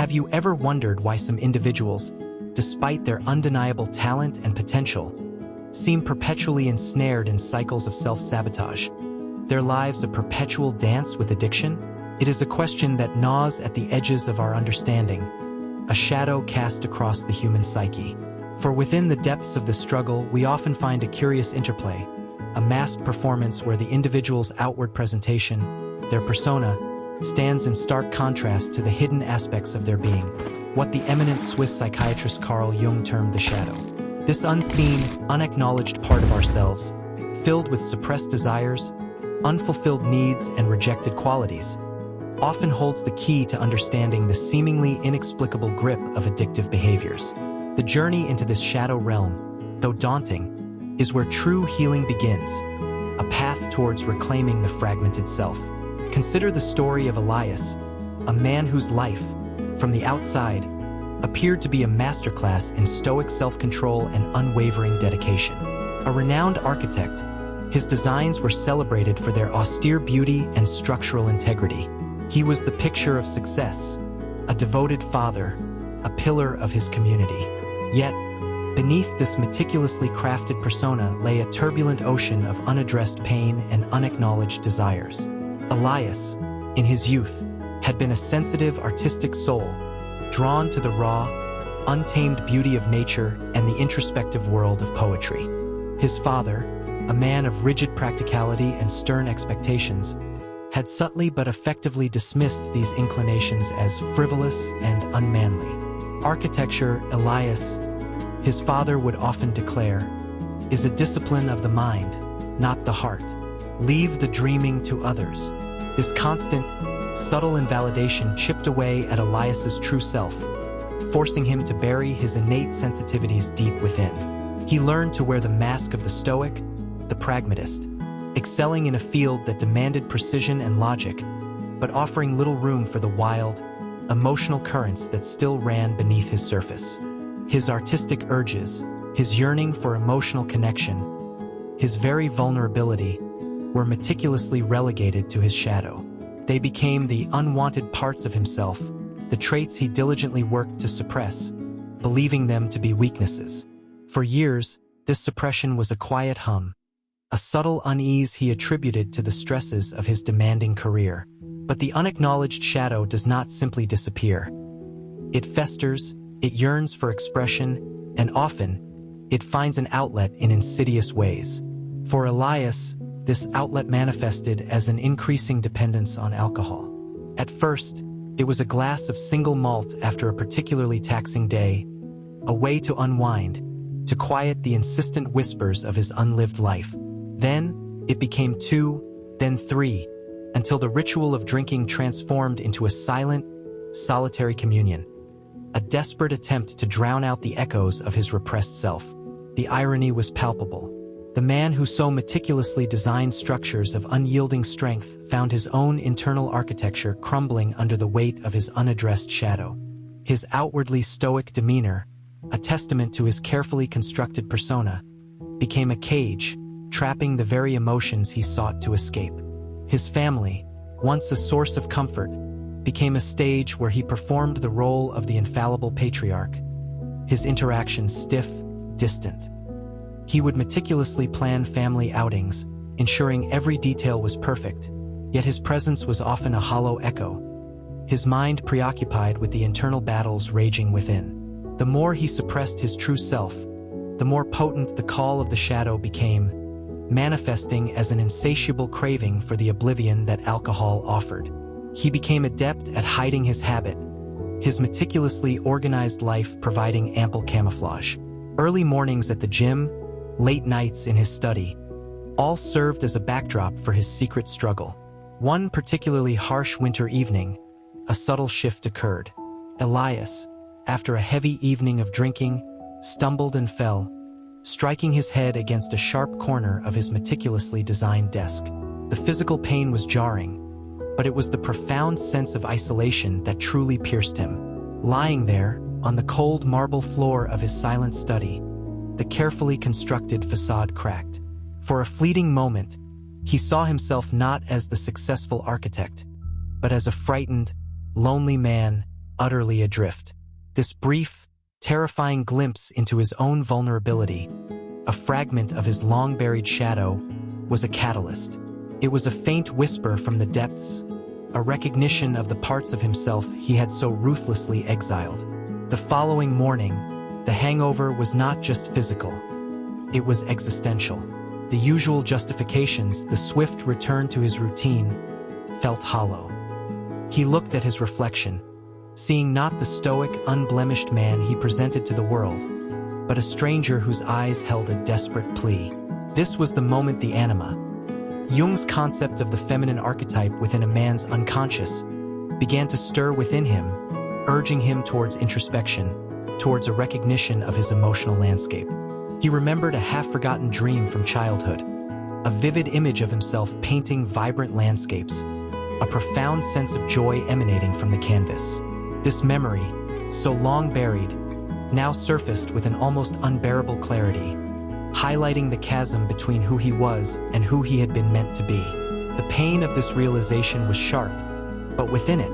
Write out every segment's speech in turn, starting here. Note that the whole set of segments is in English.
Have you ever wondered why some individuals, despite their undeniable talent and potential, seem perpetually ensnared in cycles of self-sabotage? Their lives a perpetual dance with addiction? It is a question that gnaws at the edges of our understanding, a shadow cast across the human psyche. For within the depths of the struggle, we often find a curious interplay, a masked performance where the individual's outward presentation, their persona, stands in stark contrast to the hidden aspects of their being, what the eminent Swiss psychiatrist Carl Jung termed the shadow. This unseen, unacknowledged part of ourselves, filled with suppressed desires, unfulfilled needs, and rejected qualities, often holds the key to understanding the seemingly inexplicable grip of addictive behaviors. The journey into this shadow realm, though daunting, is where true healing begins, a path towards reclaiming the fragmented self. Consider the story of Elias, a man whose life, from the outside, appeared to be a masterclass in stoic self-control and unwavering dedication. A renowned architect, his designs were celebrated for their austere beauty and structural integrity. He was the picture of success, a devoted father, a pillar of his community. Yet, beneath this meticulously crafted persona lay a turbulent ocean of unaddressed pain and unacknowledged desires. Elias, in his youth, had been a sensitive, artistic soul, drawn to the raw, untamed beauty of nature and the introspective world of poetry. His father, a man of rigid practicality and stern expectations, had subtly but effectively dismissed these inclinations as frivolous and unmanly. Architecture, Elias, his father would often declare, is a discipline of the mind, not the heart. Leave the dreaming to others. This constant, subtle invalidation chipped away at Elias's true self, forcing him to bury his innate sensitivities deep within. He learned to wear the mask of the stoic, the pragmatist, excelling in a field that demanded precision and logic, but offering little room for the wild, emotional currents that still ran beneath his surface. His artistic urges, his yearning for emotional connection, his very vulnerability, were meticulously relegated to his shadow. They became the unwanted parts of himself, the traits he diligently worked to suppress, believing them to be weaknesses. For years, this suppression was a quiet hum, a subtle unease he attributed to the stresses of his demanding career. But the unacknowledged shadow does not simply disappear. It festers, it yearns for expression, and often, it finds an outlet in insidious ways. For Elias, this outlet manifested as an increasing dependence on alcohol. At first, it was a glass of single malt after a particularly taxing day, a way to unwind, to quiet the insistent whispers of his unlived life. Then, it became 2, then 3, until the ritual of drinking transformed into a silent, solitary communion, a desperate attempt to drown out the echoes of his repressed self. The irony was palpable. The man who so meticulously designed structures of unyielding strength found his own internal architecture crumbling under the weight of his unaddressed shadow. His outwardly stoic demeanor, a testament to his carefully constructed persona, became a cage, trapping the very emotions he sought to escape. His family, once a source of comfort, became a stage where he performed the role of the infallible patriarch, his interactions stiff, distant. He would meticulously plan family outings, ensuring every detail was perfect, yet his presence was often a hollow echo, his mind preoccupied with the internal battles raging within. The more he suppressed his true self, the more potent the call of the shadow became, manifesting as an insatiable craving for the oblivion that alcohol offered. He became adept at hiding his habit, his meticulously organized life providing ample camouflage. Early mornings at the gym, late nights in his study, all served as a backdrop for his secret struggle. One particularly harsh winter evening, a subtle shift occurred. Elias, after a heavy evening of drinking, stumbled and fell, striking his head against a sharp corner of his meticulously designed desk. The physical pain was jarring, but it was the profound sense of isolation that truly pierced him. Lying there, on the cold marble floor of his silent study, the carefully constructed facade cracked. For a fleeting moment, he saw himself not as the successful architect, but as a frightened, lonely man, utterly adrift. This brief, terrifying glimpse into his own vulnerability, a fragment of his long-buried shadow, was a catalyst. It was a faint whisper from the depths, a recognition of the parts of himself he had so ruthlessly exiled. The following morning, the hangover was not just physical. It was existential. The usual justifications, the swift return to his routine, felt hollow. He looked at his reflection, seeing not the stoic, unblemished man he presented to the world, but a stranger whose eyes held a desperate plea. This was the moment the anima, Jung's concept of the feminine archetype within a man's unconscious, began to stir within him, urging him towards introspection, towards a recognition of his emotional landscape. He remembered a half-forgotten dream from childhood, a vivid image of himself painting vibrant landscapes, a profound sense of joy emanating from the canvas. This memory, so long buried, now surfaced with an almost unbearable clarity, highlighting the chasm between who he was and who he had been meant to be. The pain of this realization was sharp, but within it,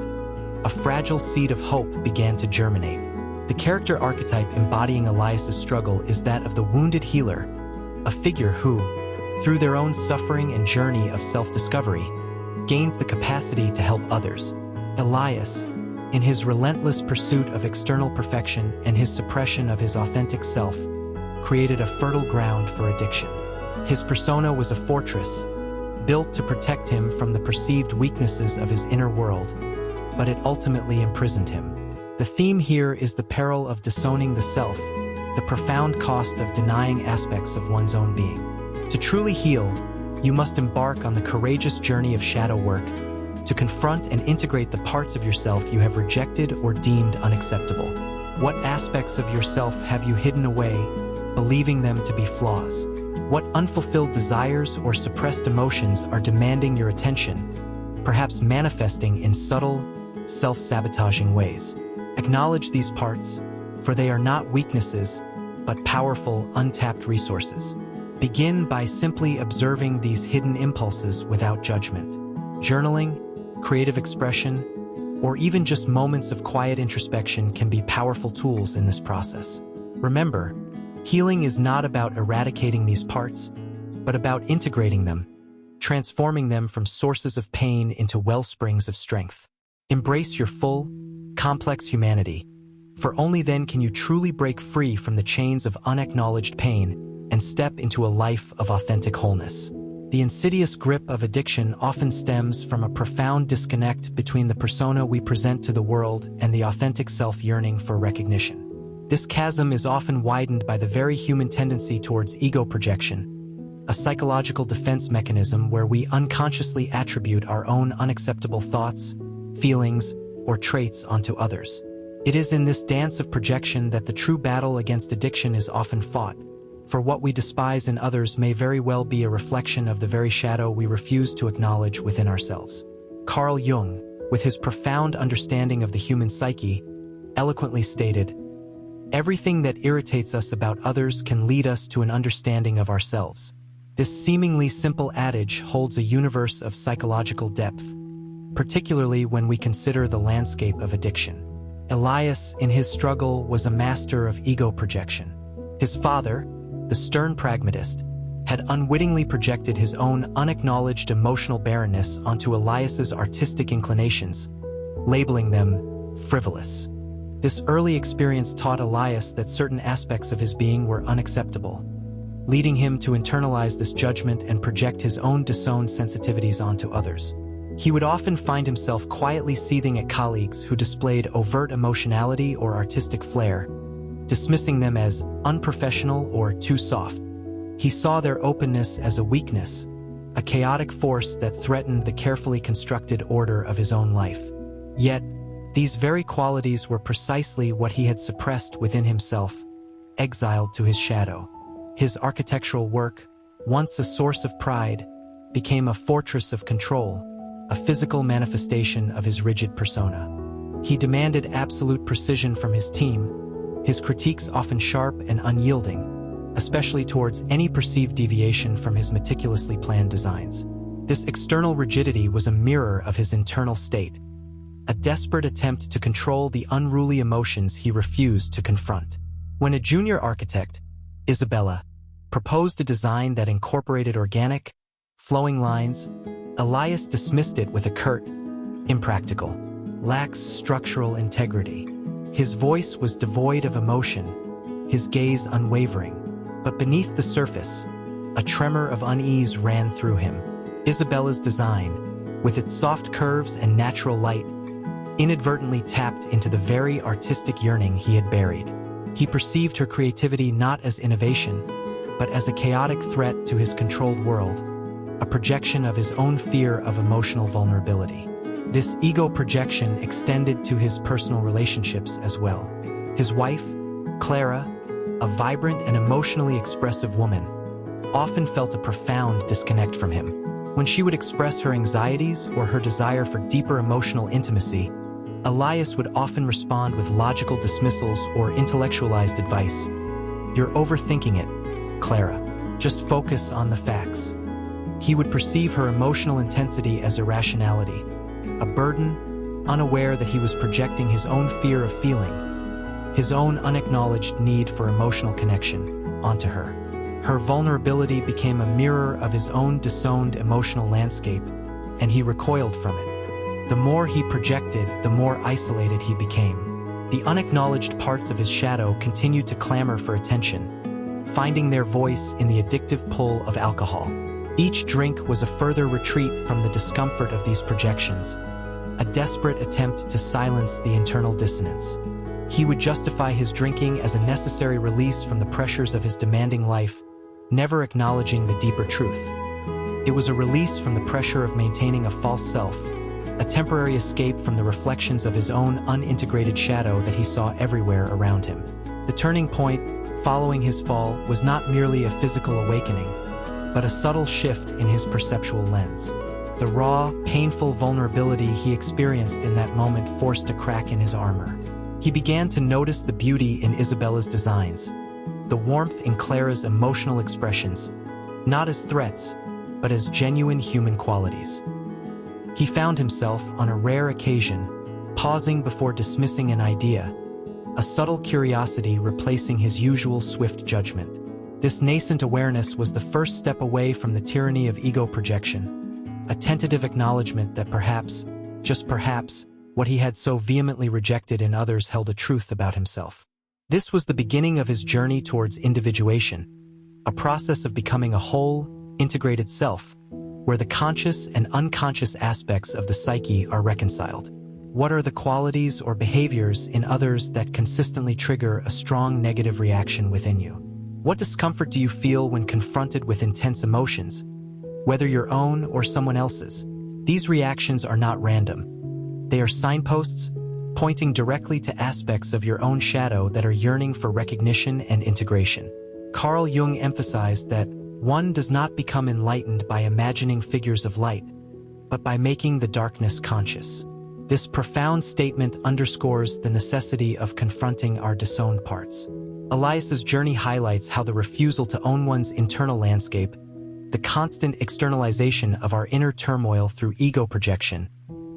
a fragile seed of hope began to germinate. The character archetype embodying Elias's struggle is that of the wounded healer, a figure who, through their own suffering and journey of self-discovery, gains the capacity to help others. Elias, in his relentless pursuit of external perfection and his suppression of his authentic self, created a fertile ground for addiction. His persona was a fortress, built to protect him from the perceived weaknesses of his inner world, but it ultimately imprisoned him. The theme here is the peril of disowning the self, the profound cost of denying aspects of one's own being. To truly heal, you must embark on the courageous journey of shadow work, to confront and integrate the parts of yourself you have rejected or deemed unacceptable. What aspects of yourself have you hidden away, believing them to be flaws? What unfulfilled desires or suppressed emotions are demanding your attention, perhaps manifesting in subtle, self-sabotaging ways? Acknowledge these parts, for they are not weaknesses, but powerful, untapped resources. Begin by simply observing these hidden impulses without judgment. Journaling, creative expression, or even just moments of quiet introspection can be powerful tools in this process. Remember, healing is not about eradicating these parts, but about integrating them, transforming them from sources of pain into wellsprings of strength. Embrace your full, complex humanity, for only then can you truly break free from the chains of unacknowledged pain and step into a life of authentic wholeness. The insidious grip of addiction often stems from a profound disconnect between the persona we present to the world and the authentic self yearning for recognition. This chasm is often widened by the very human tendency towards ego projection, a psychological defense mechanism where we unconsciously attribute our own unacceptable thoughts, feelings, or traits onto others. It is in this dance of projection that the true battle against addiction is often fought, for what we despise in others may very well be a reflection of the very shadow we refuse to acknowledge within ourselves. Carl Jung, with his profound understanding of the human psyche, eloquently stated, "Everything that irritates us about others can lead us to an understanding of ourselves." This seemingly simple adage holds a universe of psychological depth, particularly when we consider the landscape of addiction. Elias, in his struggle, was a master of ego projection. His father, the stern pragmatist, had unwittingly projected his own unacknowledged emotional barrenness onto Elias's artistic inclinations, labeling them frivolous. This early experience taught Elias that certain aspects of his being were unacceptable, leading him to internalize this judgment and project his own disowned sensitivities onto others. He would often find himself quietly seething at colleagues who displayed overt emotionality or artistic flair, dismissing them as unprofessional or too soft. He saw their openness as a weakness, a chaotic force that threatened the carefully constructed order of his own life. Yet, these very qualities were precisely what he had suppressed within himself, exiled to his shadow. His architectural work, once a source of pride, became a fortress of control, a physical manifestation of his rigid persona. He demanded absolute precision from his team, his critiques often sharp and unyielding, especially towards any perceived deviation from his meticulously planned designs. This external rigidity was a mirror of his internal state, a desperate attempt to control the unruly emotions he refused to confront. When a junior architect, Isabella, proposed a design that incorporated organic, flowing lines, Elias dismissed it with a curt, impractical, lacks structural integrity. His voice was devoid of emotion, his gaze unwavering, but beneath the surface, a tremor of unease ran through him. Isabella's design, with its soft curves and natural light, inadvertently tapped into the very artistic yearning he had buried. He perceived her creativity not as innovation, but as a chaotic threat to his controlled world, a projection of his own fear of emotional vulnerability. This ego projection extended to his personal relationships as well. His wife, Clara, a vibrant and emotionally expressive woman, often felt a profound disconnect from him. When she would express her anxieties or her desire for deeper emotional intimacy, Elias would often respond with logical dismissals or intellectualized advice. "You're overthinking it, Clara. Just focus on the facts." He would perceive her emotional intensity as irrationality, a burden, unaware that he was projecting his own fear of feeling, his own unacknowledged need for emotional connection, onto her. Her vulnerability became a mirror of his own disowned emotional landscape, and he recoiled from it. The more he projected, the more isolated he became. The unacknowledged parts of his shadow continued to clamor for attention, finding their voice in the addictive pull of alcohol. Each drink was a further retreat from the discomfort of these projections, a desperate attempt to silence the internal dissonance. He would justify his drinking as a necessary release from the pressures of his demanding life, never acknowledging the deeper truth. It was a release from the pressure of maintaining a false self, a temporary escape from the reflections of his own unintegrated shadow that he saw everywhere around him. The turning point, following his fall, was not merely a physical awakening, but a subtle shift in his perceptual lens. The raw, painful vulnerability he experienced in that moment forced a crack in his armor. He began to notice the beauty in Isabella's designs, the warmth in Clara's emotional expressions, not as threats, but as genuine human qualities. He found himself, on a rare occasion, pausing before dismissing an idea, a subtle curiosity replacing his usual swift judgment. This nascent awareness was the first step away from the tyranny of ego projection, a tentative acknowledgement that perhaps, just perhaps, what he had so vehemently rejected in others held a truth about himself. This was the beginning of his journey towards individuation, a process of becoming a whole, integrated self, where the conscious and unconscious aspects of the psyche are reconciled. What are the qualities or behaviors in others that consistently trigger a strong negative reaction within you? What discomfort do you feel when confronted with intense emotions, whether your own or someone else's? These reactions are not random. They are signposts, pointing directly to aspects of your own shadow that are yearning for recognition and integration. Carl Jung emphasized that one does not become enlightened by imagining figures of light, but by making the darkness conscious. This profound statement underscores the necessity of confronting our disowned parts. Elias's journey highlights how the refusal to own one's internal landscape, the constant externalization of our inner turmoil through ego projection,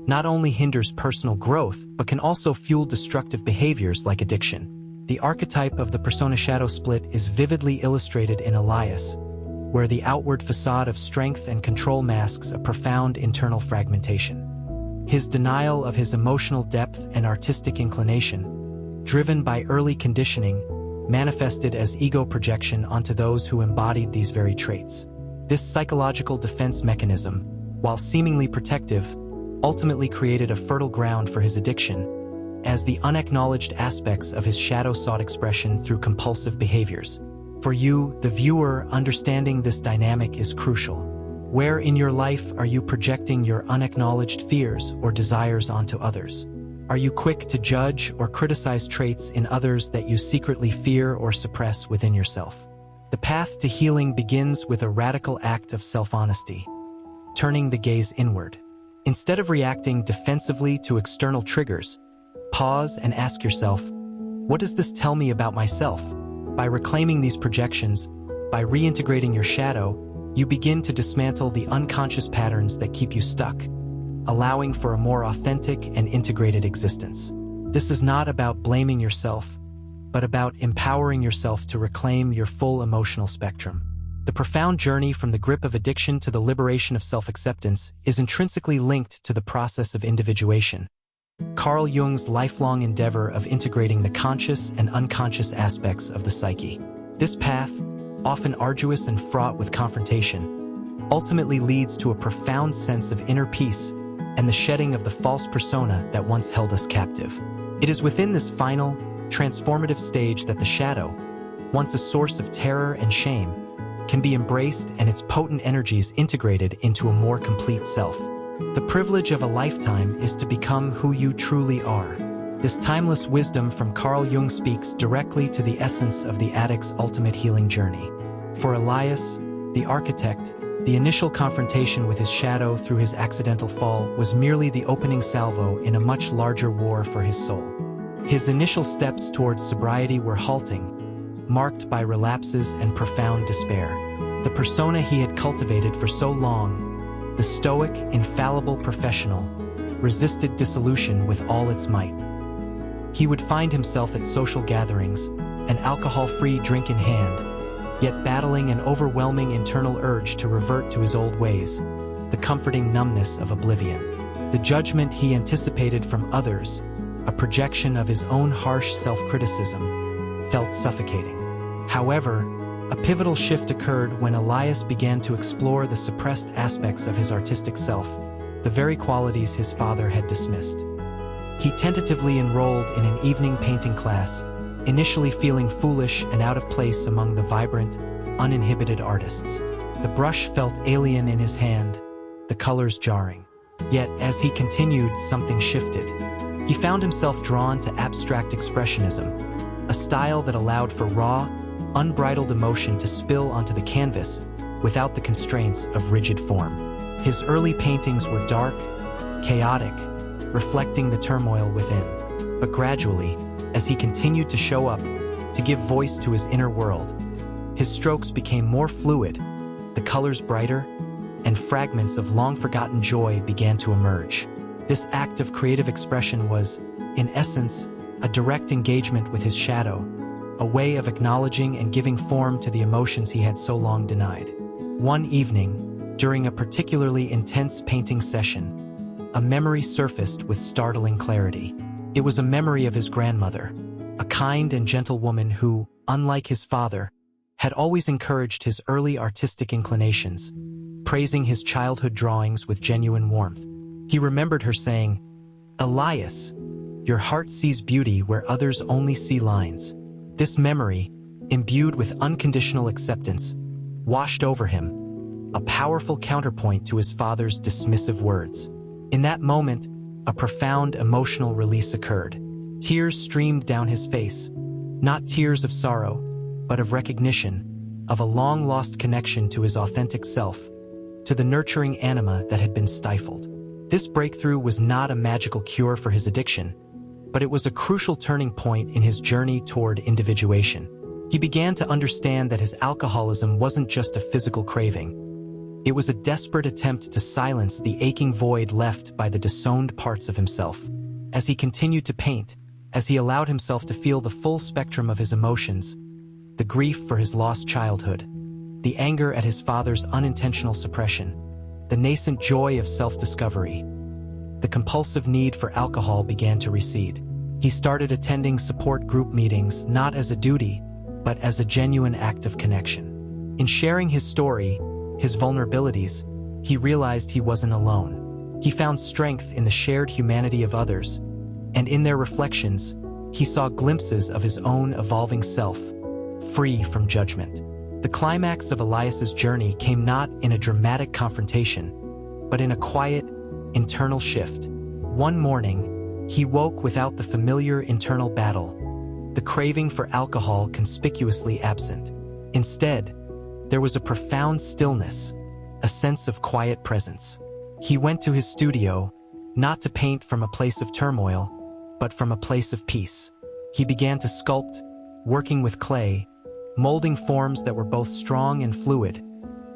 not only hinders personal growth, but can also fuel destructive behaviors like addiction. The archetype of the persona-shadow split is vividly illustrated in Elias, where the outward facade of strength and control masks a profound internal fragmentation. His denial of his emotional depth and artistic inclination, driven by early conditioning, manifested as ego projection onto those who embodied these very traits. This psychological defense mechanism, while seemingly protective, ultimately created a fertile ground for his addiction, as the unacknowledged aspects of his shadow sought expression through compulsive behaviors. For you, the viewer, understanding this dynamic is crucial. Where in your life are you projecting your unacknowledged fears or desires onto others? Are you quick to judge or criticize traits in others that you secretly fear or suppress within yourself? The path to healing begins with a radical act of self-honesty, turning the gaze inward. Instead of reacting defensively to external triggers, pause and ask yourself, what does this tell me about myself? By reclaiming these projections, by reintegrating your shadow, you begin to dismantle the unconscious patterns that keep you stuck, allowing for a more authentic and integrated existence. This is not about blaming yourself, but about empowering yourself to reclaim your full emotional spectrum. The profound journey from the grip of addiction to the liberation of self-acceptance is intrinsically linked to the process of individuation. Carl Jung's lifelong endeavor of integrating the conscious and unconscious aspects of the psyche. This path, often arduous and fraught with confrontation, ultimately leads to a profound sense of inner peace and the shedding of the false persona that once held us captive. It is within this final, transformative stage that the shadow, once a source of terror and shame, can be embraced and its potent energies integrated into a more complete self. The privilege of a lifetime is to become who you truly are. This timeless wisdom from Carl Jung speaks directly to the essence of the addict's ultimate healing journey. For Elias, the architect, the initial confrontation with his shadow through his accidental fall was merely the opening salvo in a much larger war for his soul. His initial steps towards sobriety were halting, marked by relapses and profound despair. The persona he had cultivated for so long, the stoic, infallible professional, resisted dissolution with all its might. He would find himself at social gatherings, an alcohol-free drink in hand, yet battling an overwhelming internal urge to revert to his old ways, the comforting numbness of oblivion. The judgment he anticipated from others, a projection of his own harsh self-criticism, felt suffocating. However, a pivotal shift occurred when Elias began to explore the suppressed aspects of his artistic self, the very qualities his father had dismissed. He tentatively enrolled in an evening painting class, initially feeling foolish and out of place among the vibrant, uninhibited artists. The brush felt alien in his hand, the colors jarring. Yet, as he continued, something shifted. He found himself drawn to abstract expressionism, a style that allowed for raw, unbridled emotion to spill onto the canvas without the constraints of rigid form. His early paintings were dark, chaotic, reflecting the turmoil within. But gradually, as he continued to show up, to give voice to his inner world, his strokes became more fluid, the colors brighter, and fragments of long-forgotten joy began to emerge. This act of creative expression was, in essence, a direct engagement with his shadow, a way of acknowledging and giving form to the emotions he had so long denied. One evening, during a particularly intense painting session, a memory surfaced with startling clarity. It was a memory of his grandmother, a kind and gentle woman who, unlike his father, had always encouraged his early artistic inclinations, praising his childhood drawings with genuine warmth. He remembered her saying, "Elias, your heart sees beauty where others only see lines." This memory, imbued with unconditional acceptance, washed over him, a powerful counterpoint to his father's dismissive words. In that moment, a profound emotional release occurred. Tears streamed down his face, not tears of sorrow, but of recognition, of a long-lost connection to his authentic self, to the nurturing anima that had been stifled. This breakthrough was not a magical cure for his addiction, but it was a crucial turning point in his journey toward individuation. He began to understand that his alcoholism wasn't just a physical craving. It was a desperate attempt to silence the aching void left by the disowned parts of himself. As he continued to paint, as he allowed himself to feel the full spectrum of his emotions, the grief for his lost childhood, the anger at his father's unintentional suppression, the nascent joy of self-discovery, the compulsive need for alcohol began to recede. He started attending support group meetings not as a duty, but as a genuine act of connection. In sharing his story, his vulnerabilities, he realized he wasn't alone. He found strength in the shared humanity of others, and in their reflections, he saw glimpses of his own evolving self, free from judgment. The climax of Elias's journey came not in a dramatic confrontation, but in a quiet, internal shift. One morning, he woke without the familiar internal battle, the craving for alcohol conspicuously absent. Instead, there was a profound stillness, a sense of quiet presence. He went to his studio, not to paint from a place of turmoil, but from a place of peace. He began to sculpt, working with clay, molding forms that were both strong and fluid,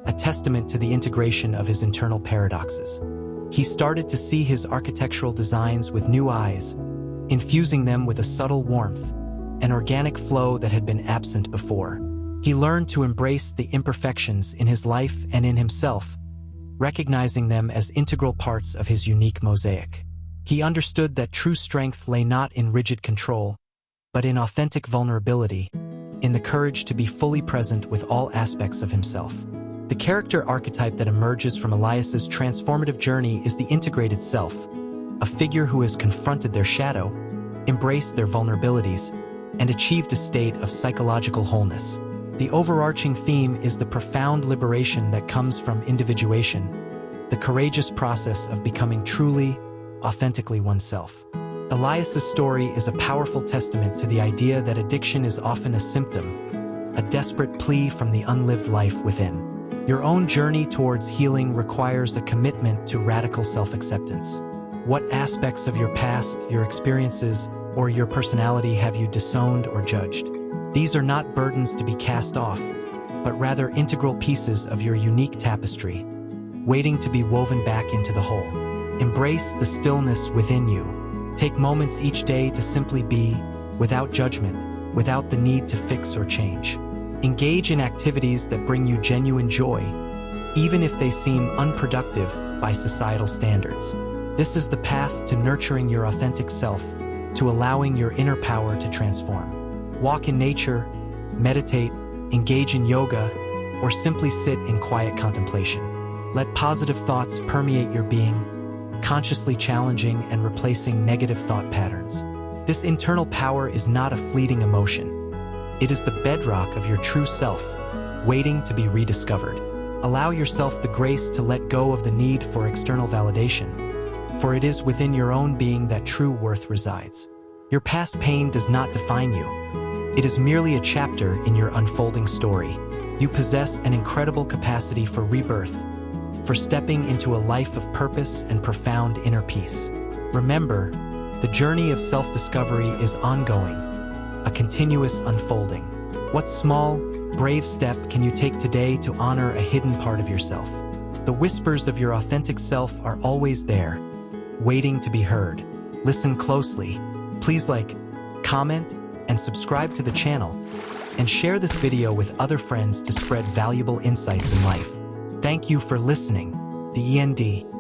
a testament to the integration of his internal paradoxes. He started to see his architectural designs with new eyes, infusing them with a subtle warmth, an organic flow that had been absent before. He learned to embrace the imperfections in his life and in himself, recognizing them as integral parts of his unique mosaic. He understood that true strength lay not in rigid control, but in authentic vulnerability, in the courage to be fully present with all aspects of himself. The character archetype that emerges from Elias's transformative journey is the integrated self, a figure who has confronted their shadow, embraced their vulnerabilities, and achieved a state of psychological wholeness. The overarching theme is the profound liberation that comes from individuation, the courageous process of becoming truly, authentically oneself. Elias's story is a powerful testament to the idea that addiction is often a symptom, a desperate plea from the unlived life within. Your own journey towards healing requires a commitment to radical self-acceptance. What aspects of your past, your experiences, or your personality have you disowned or judged? These are not burdens to be cast off, but rather integral pieces of your unique tapestry, waiting to be woven back into the whole. Embrace the stillness within you. Take moments each day to simply be, without judgment, without the need to fix or change. Engage in activities that bring you genuine joy, even if they seem unproductive by societal standards. This is the path to nurturing your authentic self, to allowing your inner power to transform. Walk in nature, meditate, engage in yoga, or simply sit in quiet contemplation. Let positive thoughts permeate your being, consciously challenging and replacing negative thought patterns. This internal power is not a fleeting emotion. It is the bedrock of your true self, waiting to be rediscovered. Allow yourself the grace to let go of the need for external validation, for it is within your own being that true worth resides. Your past pain does not define you. It is merely a chapter in your unfolding story. You possess an incredible capacity for rebirth, for stepping into a life of purpose and profound inner peace. Remember, the journey of self-discovery is ongoing, a continuous unfolding. What small, brave step can you take today to honor a hidden part of yourself? The whispers of your authentic self are always there, waiting to be heard. Listen closely. Please like, comment, and subscribe to the channel, and share this video with other friends to spread valuable insights in life. Thank you for listening. The END.